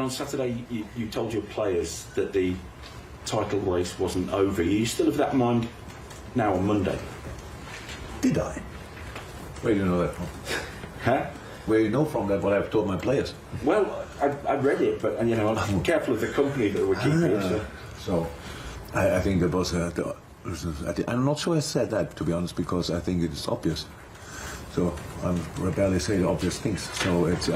on Saturday you told your players that the title race wasn't over. Are you still of that mind now on Monday? Did I? Where do you know that from? Huh? Where do you know from that what I've told my players? Well, I read it, but I'm careful of the company that we're keeping. So I think that was. I'm not sure I said that, to be honest, because I think it is obvious. So I barely say the obvious things. So it's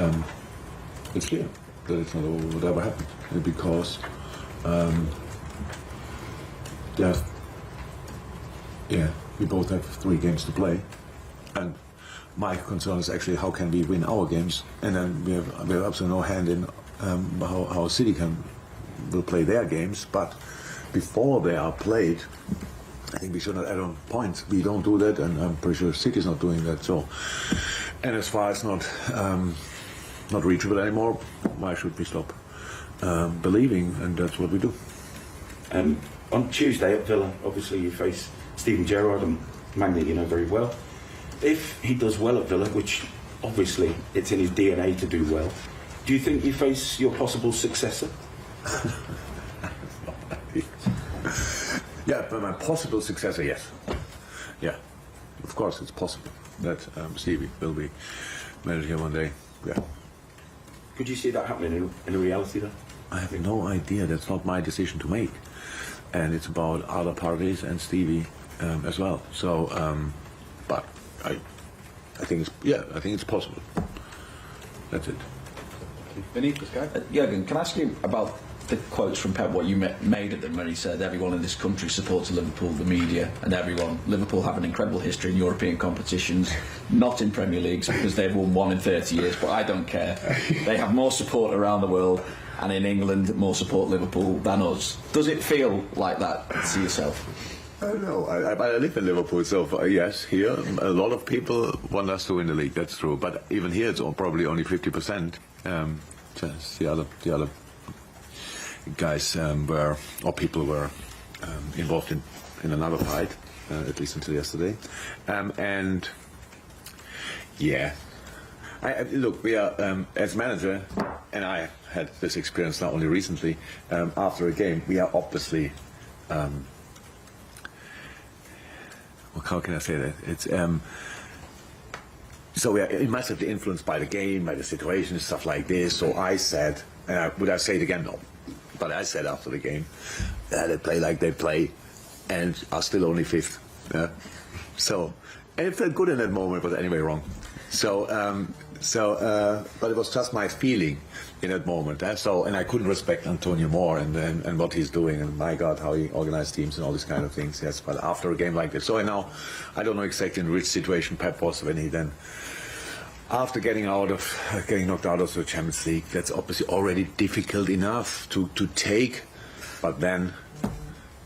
clear that it's not whatever happened because we both have 3 games to play, and my concern is actually how can we win our games, and then we have absolutely no hand in how City will play their games. But before they are played, I think we should not add on points. We don't do that, and I'm pretty sure City's not doing that. So, and as far as not reachable anymore, why should we stop believing? And that's what we do. On Tuesday at Villa, obviously you face Steven Gerrard, and man that you know very well. If he does well at Villa, which obviously it's in his DNA to do well, do you think you face your possible successor? Yeah, but my possible successor, yes. Yeah, of course it's possible that Stevie will be manager one day. Yeah. Could you see that happening in reality, though? I have no idea. That's not my decision to make, and it's about other parties and Stevie as well. So, but I think it's possible. That's it. Vinny, this guy. Jurgen, can I ask you about the quotes from Pep, what you made at them when he said everyone in this country supports Liverpool, the media and everyone. Liverpool have an incredible history in European competitions, not in Premier Leagues because they've won 1 in 30 years, but I don't care. They have more support around the world, and in England more support Liverpool than us. Does it feel like that to yourself? I don't know. I live in Liverpool, so yes, here a lot of people want us to win the league. That's true, but even here it's probably only 50%. Just the other guys people were involved in another fight, at least until yesterday, and yeah. Look, we are as manager, and I had this experience not only recently. After a game, we are obviously. How can I say that? It's so we are massively influenced by the game, by the situation, stuff like this. So I said, would I say it again? No. But I said after the game, they play like they play, and are still only 5th. And it felt good in that moment, but anyway, wrong. But it was just my feeling in that moment. And I couldn't respect Antonio more and what he's doing, and my God, how he organized teams and all these kind of things. Yes, but after a game like this, so now I don't know exactly in which situation Pep was when he then, after getting knocked out of the Champions League, that's obviously already difficult enough to take. But then,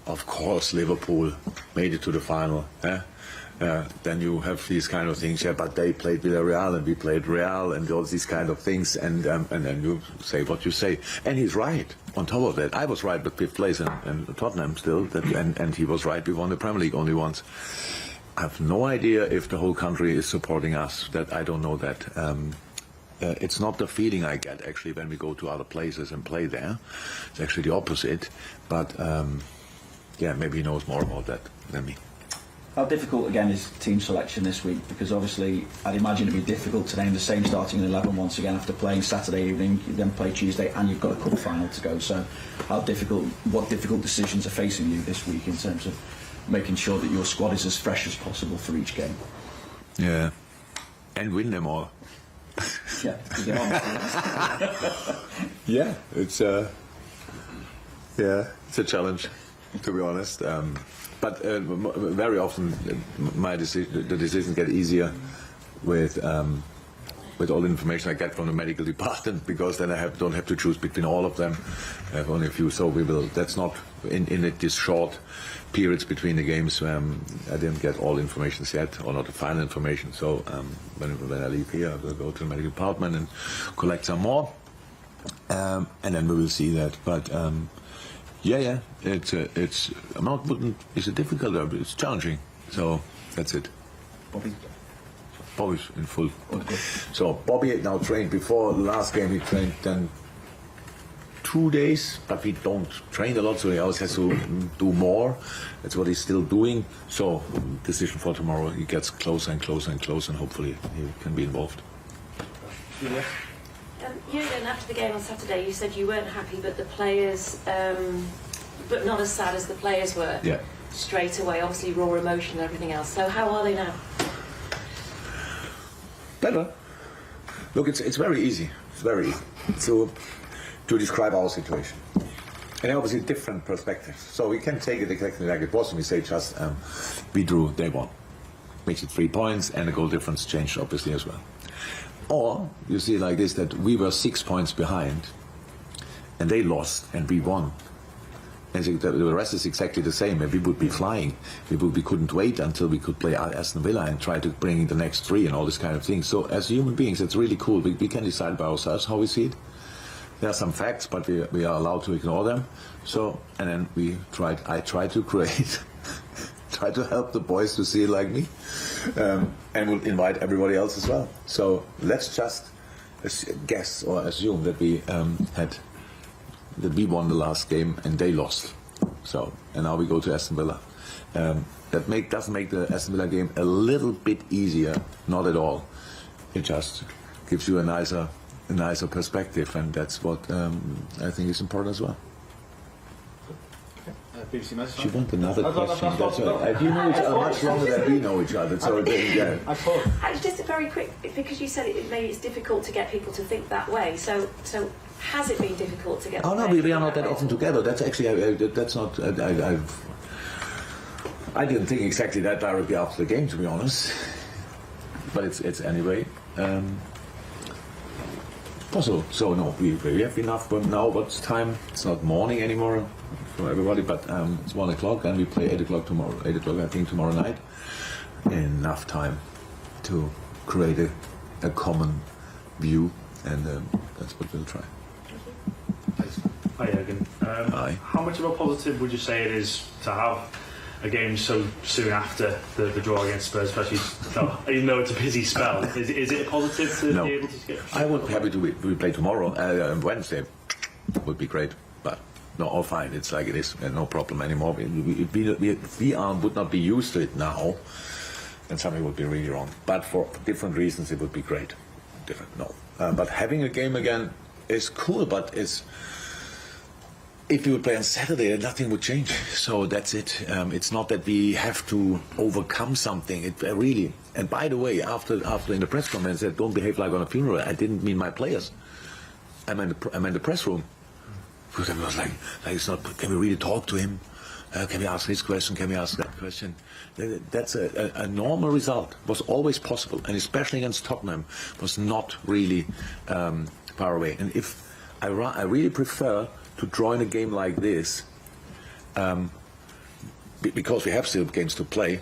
of course, Liverpool made it to the final. Then you have these kind of things. Yeah, but they played Villarreal and we played Real and all these kind of things. And then you say what you say. And he's right. On top of that, I was right with 5th place and Tottenham still. And he was right. We won the Premier League only once. I have no idea if the whole country is supporting us. That I don't know that. It's not the feeling I get actually when we go to other places and play there. It's actually the opposite. But maybe he knows more about that than me. How difficult again is team selection this week? Because obviously I'd imagine it'd be difficult to name the same starting 11 once again after playing Saturday evening. You then play Tuesday and you've got a cup final to go. So what difficult decisions are facing you this week in terms of making sure that your squad is as fresh as possible for each game? Yeah, and win them all. Yeah, to get on. Yeah, it's a challenge, to be honest. But very often the decisions get easier with all the information I get from the medical department, because then I don't have to choose between all of them. I have only a few, so we will. That's not in this short periods between the games. I didn't get all information yet, or not the final information. So when I leave here, I will go to the medical department and collect some more, and then we will see that. But it's difficult, it's challenging. So that's it. Bobby's in full. Okay. So Bobby now trained before the last game. He trained then 2 days, but we don't train a lot, so he always has to do more. That's what he's still doing. So, decision for tomorrow, he gets closer and closer and closer, and hopefully he can be involved. Jurgen, after the game on Saturday, you said you weren't happy, but the players, but not as sad as the players were. Yeah. Straight away, obviously raw emotion and everything else. So how are they now? Better. Look, it's very easy. It's very easy to describe our situation. And obviously different perspectives. So we can take it exactly like it was, and we say just we drew, they won. Makes it 3 points, and the goal difference changed obviously as well. Or you see it like this, that we were 6 points behind, and they lost, and we won. And the rest is exactly the same. If we would be flying, we couldn't wait until we could play Aston Villa and try to bring in the next 3 and all this kind of thing. So as human beings, it's really cool. We can decide by ourselves how we see it. There are some facts, but we are allowed to ignore them. So, and then I tried to create, try to help the boys to see it like me, and we'll invite everybody else as well. So let's just guess or assume that we won the last game and they lost. So, and now we go to Aston Villa. That doesn't make the Aston Villa game a little bit easier, not at all. It just gives you a nicer perspective, and that's what I think is important as well. BBC message. She wants another question. You know each other much longer than we know each other. So yeah. Just a very quick, because you said maybe it's difficult to get people to think that way. So has it been difficult to get? Oh no, we are not that often together. That's actually that's not. I didn't think exactly that directly after the game, to be honest. But it's anyway possible. So no, we have enough. But now what's time? It's not morning anymore for everybody, but it's 1 o'clock, and we play 8 o'clock tomorrow. 8 o'clock, I think, tomorrow night. Enough time to create a common view, and that's what we'll try. Hi, Jurgen. Hi. How much of a positive would you say it is to have a game so soon after the draw against Spurs, especially even though it's a busy spell? Is it a positive to be able to get? I would be happy to play tomorrow, Wednesday. Would be great, but no, all fine. It's like it is, no problem anymore. We would not be used to it now, and something would be really wrong. But for different reasons, it would be great. But having a game again is cool, but if we would play on Saturday, nothing would change. So that's it. It's not that we have to overcome something. It really. And by the way, after in the press conference, said don't behave like on a funeral. I didn't mean my players. I meant the press room. Because I was like it's not. Can we really talk to him? Can we ask this question? Can we ask that question? That's a normal result. Was always possible, and especially against Tottenham, was not really far away. And if I really prefer to draw in a game like this, because we have still games to play,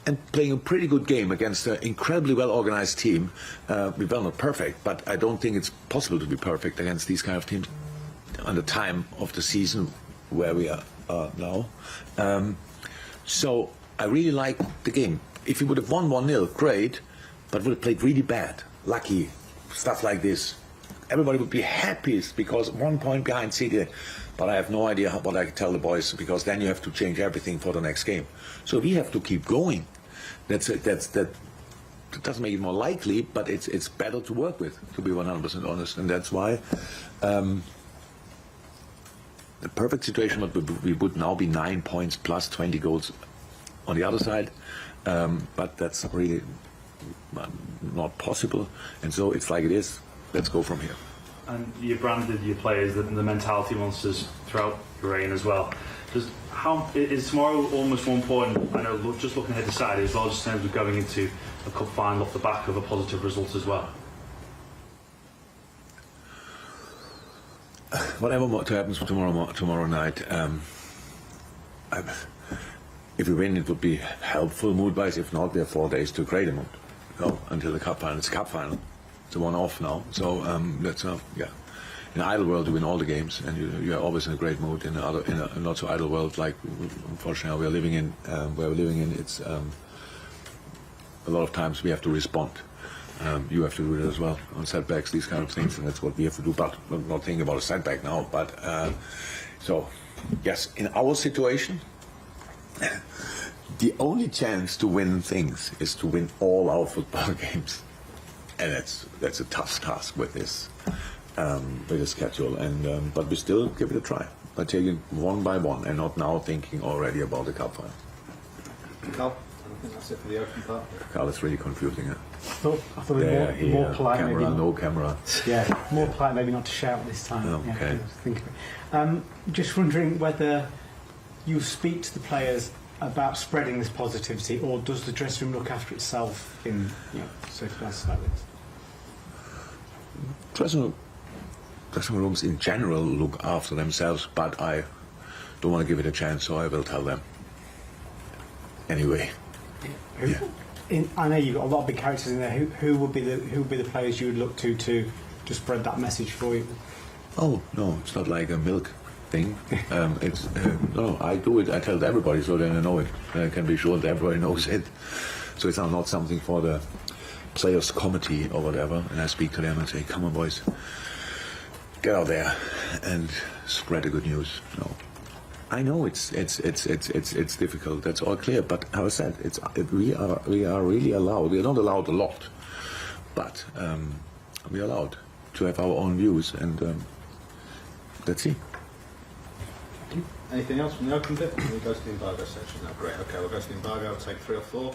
and playing a pretty good game against an incredibly well-organized team. We were not perfect, but I don't think it's possible to be perfect against these kind of teams on the time of the season where we are now. So I really like the game. If we would have won 1-0, great, but would have played really bad, lucky, stuff like this, everybody would be happiest because 1 point behind City. But I have no idea what I can tell the boys, because then you have to change everything for the next game. So we have to keep going. That doesn't make it more likely, but it's better to work with, to be 100% honest. And that's why the perfect situation we would now be 9 points plus 20 goals on the other side, but that's really not possible. And so it's like it is. Let's go from here. And you branded your players the mentality monsters throughout your reign as well. How is tomorrow almost more important? I know, just looking ahead to Saturday as well, just in terms of going into a cup final off the back of a positive result as well. Whatever happens tomorrow night, if we win, it would be helpful mood-wise. If not, we have 4 days to create a mood. Until the cup final. It's a cup final. It's a one-off now. So that's yeah. In an idle world, you win all the games, and you're always in a great mood. In a not so idle world, like unfortunately we're living in, it's a lot of times we have to respond. You have to do it as well on setbacks, these kind of things, and that's what we have to do. But I'm not thinking about a setback now. But so, yes, in our situation, the only chance to win things is to win all our football games, and that's a tough task with this schedule. And but we still give it a try by taking one by one, and not now thinking already about the cup final. Carl, I think that's it for the open part. Carl, it's really confusing. I thought more polite, camera, maybe not. no camera. Yeah, more polite, maybe not to shout this time. Oh, yeah, okay. Think of it. Just wondering whether you speak to the players about spreading this positivity, or does the dressing room look after itself in circumstances like this? Dressing rooms in general look after themselves, but I don't want to give it a chance, so I will tell them. Anyway. Yeah. I know you've got a lot of big characters in there. Who would be the players you would look to spread that message for you? Oh no, it's not like a milk thing. It's no, I do it. I tell everybody so they know it. I can be sure that everybody knows it. So it's not something for the players' committee or whatever. And I speak to them and say, "Come on, boys, get out there and spread the good news." No. I know it's difficult. That's all clear. But as I said, we are really allowed. We are not allowed a lot, but we are allowed to have our own views, and let's see. Anything else from the open bit? We go to the embargo section now. Great. Okay, we'll go to the embargo. I'll take 3 or 4.